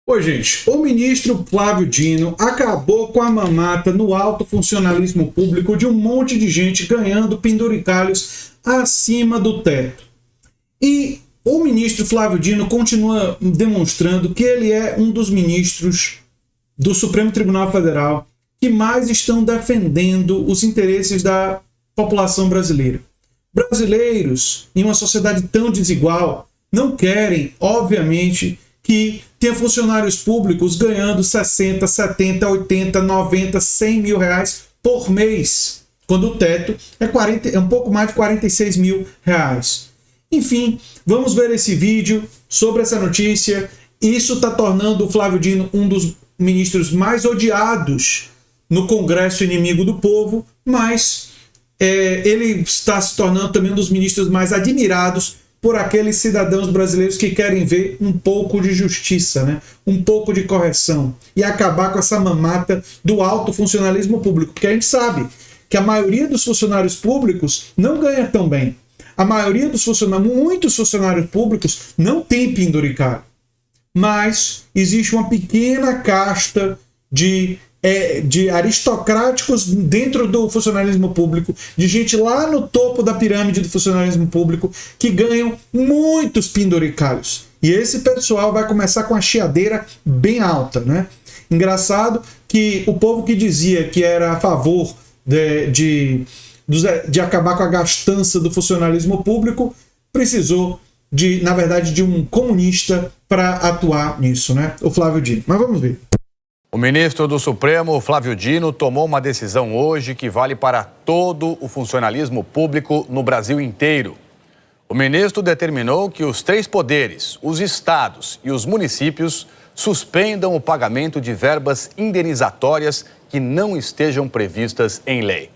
Oi, gente. O ministro Flávio Dino acabou com a mamata no alto funcionalismo público de um monte de gente ganhando penduricalhos acima do teto. E o ministro Flávio Dino continua demonstrando que ele é um dos ministros do Supremo Tribunal Federal que mais estão defendendo os interesses da população brasileira. Brasileiros, em uma sociedade tão desigual, não querem, obviamente, que tenha funcionários públicos ganhando 60, 70, 80, 90, 100 mil reais por mês, quando o teto é um pouco mais de 46 mil reais. Enfim, vamos ver esse vídeo sobre essa notícia. Isso está tornando o Flávio Dino um dos ministros mais odiados no Congresso inimigo do povo, mas ele está se tornando também um dos ministros mais admirados por aqueles cidadãos brasileiros que querem ver um pouco de justiça, né? Um pouco de correção e acabar com essa mamata do alto funcionalismo público, porque a gente sabe que a maioria dos funcionários públicos não ganha tão bem. A maioria dos funcionários, muitos funcionários públicos não tem penduricalho, mas existe uma pequena casta de aristocráticos dentro do funcionalismo público, de gente lá no topo da pirâmide do funcionalismo público que ganham muitos penduricalhos. E esse pessoal vai começar com a chiadeira bem alta, né? Engraçado que o povo que dizia que era a favor de acabar com a gastança do funcionalismo público precisou na verdade, de um comunista para atuar nisso, né? O Flávio Dino. Mas vamos ver. O ministro do Supremo, Flávio Dino, tomou uma decisão hoje que vale para todo o funcionalismo público no Brasil inteiro. O ministro determinou que os três poderes, os estados e os municípios, suspendam o pagamento de verbas indenizatórias que não estejam previstas em lei.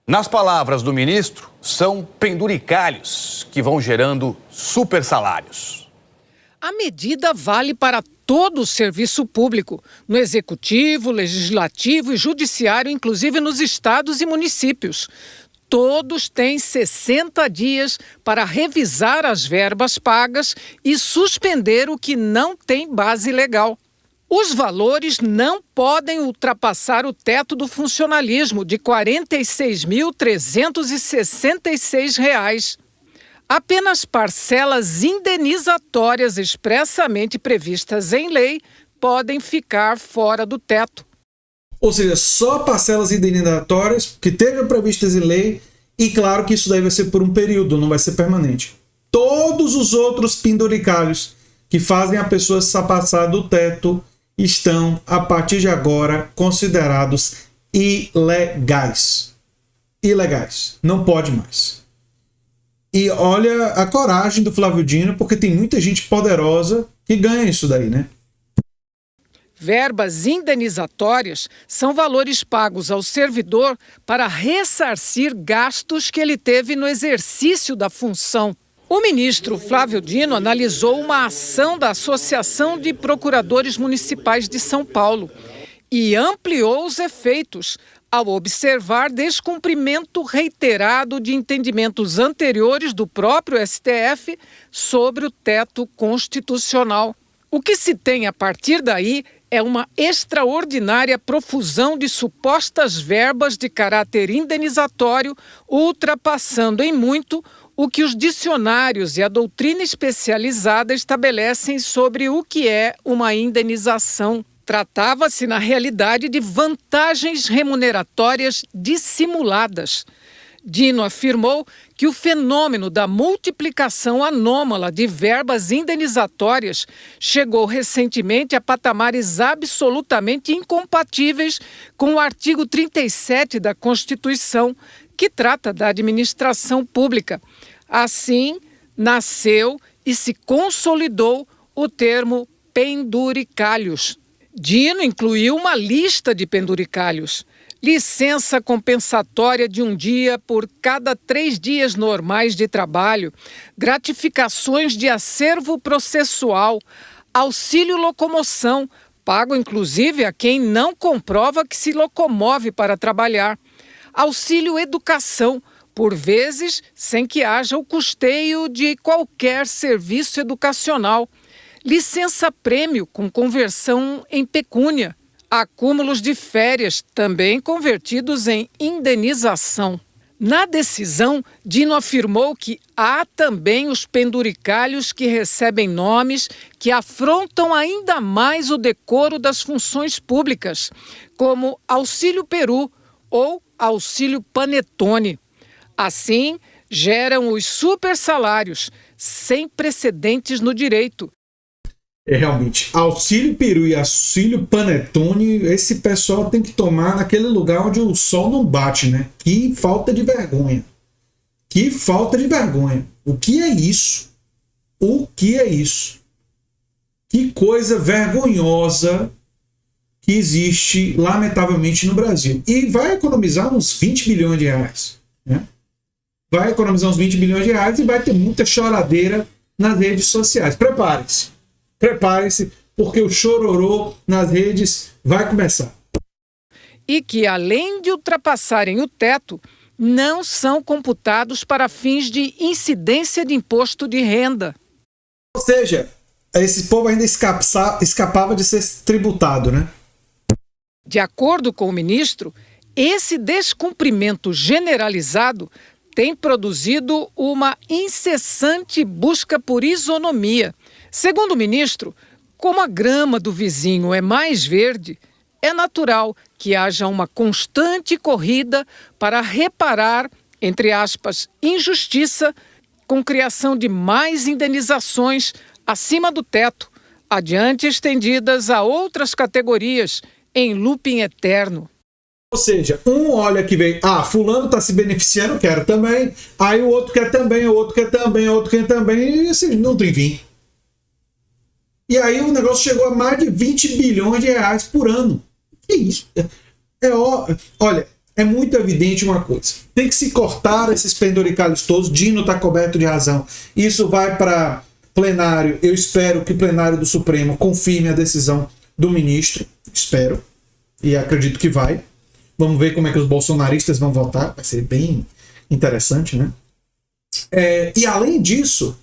Nas palavras do ministro, são penduricalhos que vão gerando super salários. A medida vale para todo o serviço público, no executivo, legislativo e judiciário, inclusive nos estados e municípios. Todos têm 60 dias para revisar as verbas pagas e suspender o que não tem base legal. Os valores não podem ultrapassar o teto do funcionalismo de R$ 46.366. Apenas parcelas indenizatórias expressamente previstas em lei podem ficar fora do teto. Ou seja, só parcelas indenizatórias que estejam previstas em lei, e claro que isso daí vai ser por um período, não vai ser permanente. Todos os outros penduricalhos que fazem a pessoa se passar do teto estão, a partir de agora, considerados ilegais. Ilegais. Não pode mais. E olha a coragem do Flávio Dino, porque tem muita gente poderosa que ganha isso daí, né? Verbas indenizatórias são valores pagos ao servidor para ressarcir gastos que ele teve no exercício da função. O ministro Flávio Dino analisou uma ação da Associação de Procuradores Municipais de São Paulo e ampliou os efeitos ao observar descumprimento reiterado de entendimentos anteriores do próprio STF sobre o teto constitucional. O que se tem a partir daí é uma extraordinária profusão de supostas verbas de caráter indenizatório, ultrapassando em muito o que os dicionários e a doutrina especializada estabelecem sobre o que é uma indenização. Tratava-se, na realidade, de vantagens remuneratórias dissimuladas. Dino afirmou que o fenômeno da multiplicação anômala de verbas indenizatórias chegou recentemente a patamares absolutamente incompatíveis com o artigo 37 da Constituição, que trata da administração pública. Assim, nasceu e se consolidou o termo penduricalhos. Dino incluiu uma lista de penduricalhos: licença compensatória de um dia por cada 3 dias normais de trabalho, gratificações de acervo processual, auxílio locomoção, pago inclusive a quem não comprova que se locomove para trabalhar, auxílio educação, por vezes sem que haja o custeio de qualquer serviço educacional, licença-prêmio com conversão em pecúnia, acúmulos de férias também convertidos em indenização. Na decisão, Dino afirmou que há também os penduricalhos que recebem nomes que afrontam ainda mais o decoro das funções públicas, como Auxílio Peru ou Auxílio Panetone. Assim, geram os supersalários, sem precedentes no direito. Realmente, Auxílio Peru e Auxílio Panetone, esse pessoal tem que tomar naquele lugar onde o sol não bate, né? Que falta de vergonha. Que falta de vergonha. O que é isso? O que é isso? Que coisa vergonhosa que existe, lamentavelmente, no Brasil. E vai economizar uns 20 bilhões de reais, né? Vai economizar uns 20 bilhões de reais e vai ter muita choradeira nas redes sociais. Prepare-se. Prepare-se, porque o chororô nas redes vai começar. E que, além de ultrapassarem o teto, não são computados para fins de incidência de imposto de renda. Ou seja, esse povo ainda escapava de ser tributado, né? De acordo com o ministro, esse descumprimento generalizado tem produzido uma incessante busca por isonomia. Segundo o ministro, como a grama do vizinho é mais verde, é natural que haja uma constante corrida para reparar, entre aspas, injustiça, com criação de mais indenizações acima do teto, adiante estendidas a outras categorias, em looping eterno. Ou seja, um olha que vem, fulano está se beneficiando, quero também, aí o outro quer também, o outro quer também, o outro quer também, e assim, não tem fim. E aí o negócio chegou a mais de 20 bilhões de reais por ano. Que isso? Olha, é muito evidente uma coisa. Tem que se cortar esses penduricalhos todos. Dino está coberto de razão. Isso vai para plenário. Eu espero que o plenário do Supremo confirme a decisão do ministro. Espero. E acredito que vai. Vamos ver como é que os bolsonaristas vão votar. Vai ser bem interessante, né? E além disso,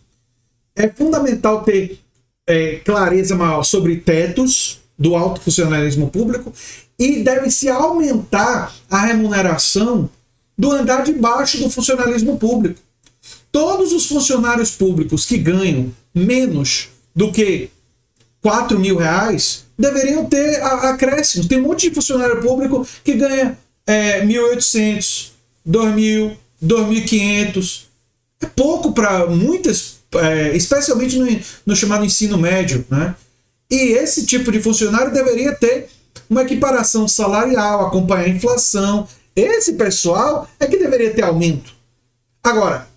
é fundamental ter clareza maior sobre tetos do alto funcionalismo público e deve-se aumentar a remuneração do andar de baixo do funcionalismo público. Todos os funcionários públicos que ganham menos do que 4 mil reais deveriam ter acréscimos. Tem um monte de funcionário público que ganha 1.800, 2.000, 2.500. É pouco para muitas, especialmente no chamado ensino médio, né? E esse tipo de funcionário deveria ter uma equiparação salarial, acompanhar a inflação. Esse pessoal é que deveria ter aumento. Agora,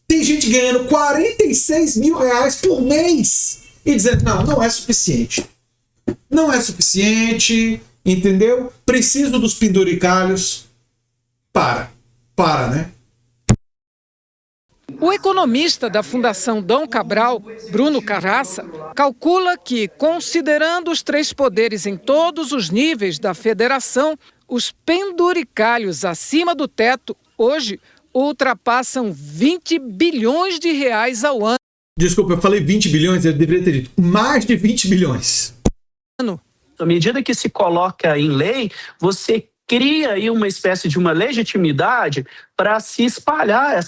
tem gente ganhando 46 mil reais por mês e dizendo, não é suficiente. Não é suficiente, entendeu? Preciso dos penduricalhos. Para, né? O economista da Fundação Dom Cabral, Bruno Carraça, calcula que, considerando os 3 poderes em todos os níveis da federação, os penduricalhos acima do teto, hoje, ultrapassam 20 bilhões de reais ao ano. Desculpa, eu falei 20 bilhões, eu deveria ter dito mais de 20 bilhões. À medida que se coloca em lei, você cria aí uma espécie de uma legitimidade para se espalhar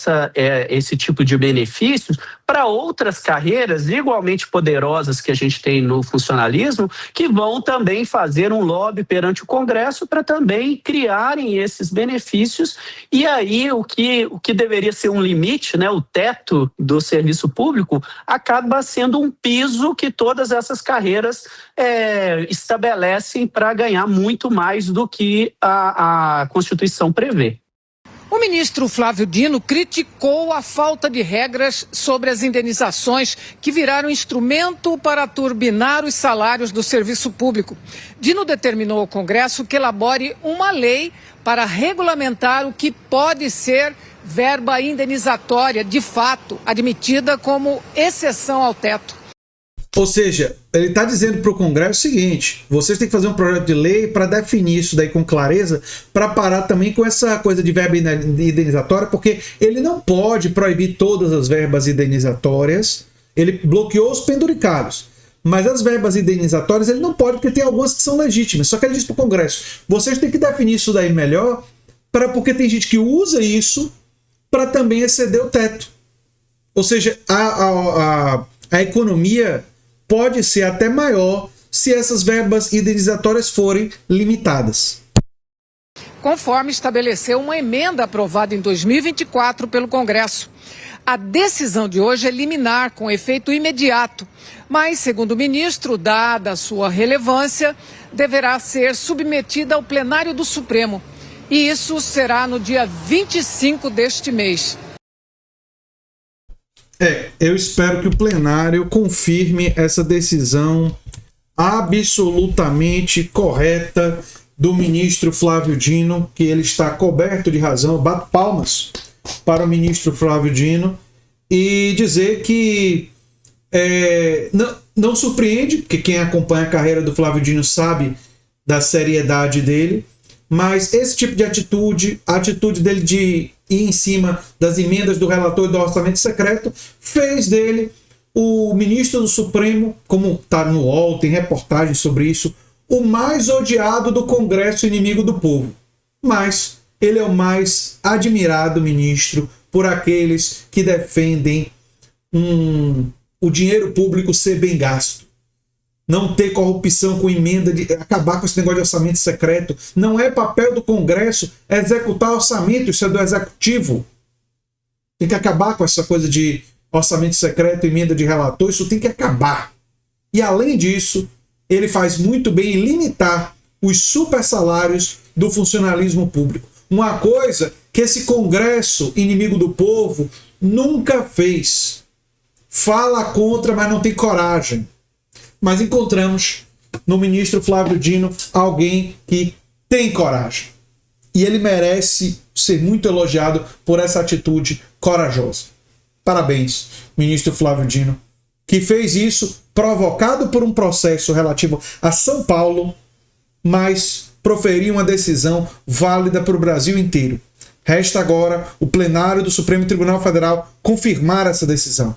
esse tipo de benefícios para outras carreiras igualmente poderosas que a gente tem no funcionalismo, que vão também fazer um lobby perante o Congresso para também criarem esses benefícios. E aí o que deveria ser um limite, né, o teto do serviço público, acaba sendo um piso que todas essas carreiras estabelecem para ganhar muito mais do que a Constituição prevê. O ministro Flávio Dino criticou a falta de regras sobre as indenizações que viraram instrumento para turbinar os salários do serviço público. Dino determinou ao Congresso que elabore uma lei para regulamentar o que pode ser verba indenizatória, de fato, admitida como exceção ao teto. Ou seja, ele está dizendo para o Congresso o seguinte: vocês têm que fazer um projeto de lei para definir isso daí com clareza, para parar também com essa coisa de verba indenizatória, porque ele não pode proibir todas as verbas indenizatórias. Ele bloqueou os penduricalhos, Mas as verbas indenizatórias ele não pode, porque tem algumas que são legítimas. Só que ele diz para o Congresso, vocês têm que definir isso daí melhor, porque tem gente que usa isso para também exceder o teto. Ou seja, a economia pode ser até maior se essas verbas indenizatórias forem limitadas. Conforme estabeleceu uma emenda aprovada em 2024 pelo Congresso. A decisão de hoje é liminar, com efeito imediato, mas, segundo o ministro, dada a sua relevância, deverá ser submetida ao plenário do Supremo. E isso será no dia 25 deste mês. Eu espero que o plenário confirme essa decisão absolutamente correta do ministro Flávio Dino, que ele está coberto de razão. Eu bato palmas para o ministro Flávio Dino e dizer que não surpreende, porque quem acompanha a carreira do Flávio Dino sabe da seriedade dele, mas esse tipo de atitude, a atitude dele de ir em cima das emendas do relator e do orçamento secreto, fez dele o ministro do Supremo, como está no UOL, tem reportagem sobre isso, o mais odiado do Congresso, inimigo do povo. Mas ele é o mais admirado ministro por aqueles que defendem o dinheiro público ser bem gasto. Não ter corrupção com emenda, acabar com esse negócio de orçamento secreto. Não é papel do Congresso executar orçamento, isso é do Executivo. Tem que acabar com essa coisa de orçamento secreto, emenda de relator, isso tem que acabar. E além disso, ele faz muito bem em limitar os super salários do funcionalismo público. Uma coisa que esse Congresso inimigo do povo nunca fez. Fala contra, mas não tem coragem. Mas encontramos no ministro Flávio Dino alguém que tem coragem. E ele merece ser muito elogiado por essa atitude corajosa. Parabéns, ministro Flávio Dino, que fez isso provocado por um processo relativo a São Paulo, mas proferiu uma decisão válida para o Brasil inteiro. Resta agora o plenário do Supremo Tribunal Federal confirmar essa decisão.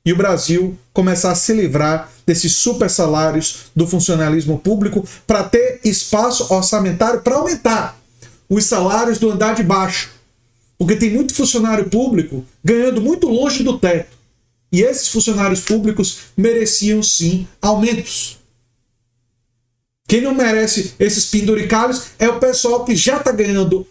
E o Brasil começar a se livrar desses super salários do funcionalismo público para ter espaço orçamentário para aumentar os salários do andar de baixo. Porque tem muito funcionário público ganhando muito longe do teto. E esses funcionários públicos mereciam sim aumentos. Quem não merece esses penduricalhos é o pessoal que já está ganhando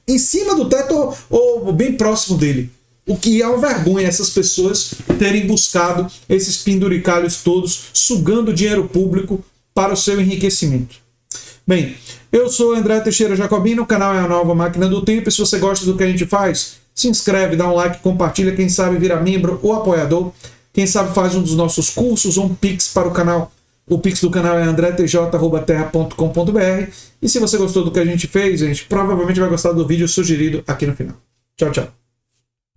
em cima do teto ou bem próximo dele. O que é uma vergonha essas pessoas terem buscado esses penduricalhos todos, sugando dinheiro público para o seu enriquecimento. Bem, eu sou André Teixeira Jacobino, o canal é a Nova Máquina do Tempo, e se você gosta do que a gente faz, se inscreve, dá um like, compartilha, quem sabe vira membro ou apoiador, quem sabe faz um dos nossos cursos ou um Pix para o canal. O Pix do canal é andretj@terra.com.br, e se você gostou do que a gente fez, gente, provavelmente vai gostar do vídeo sugerido aqui no final. Tchau, tchau.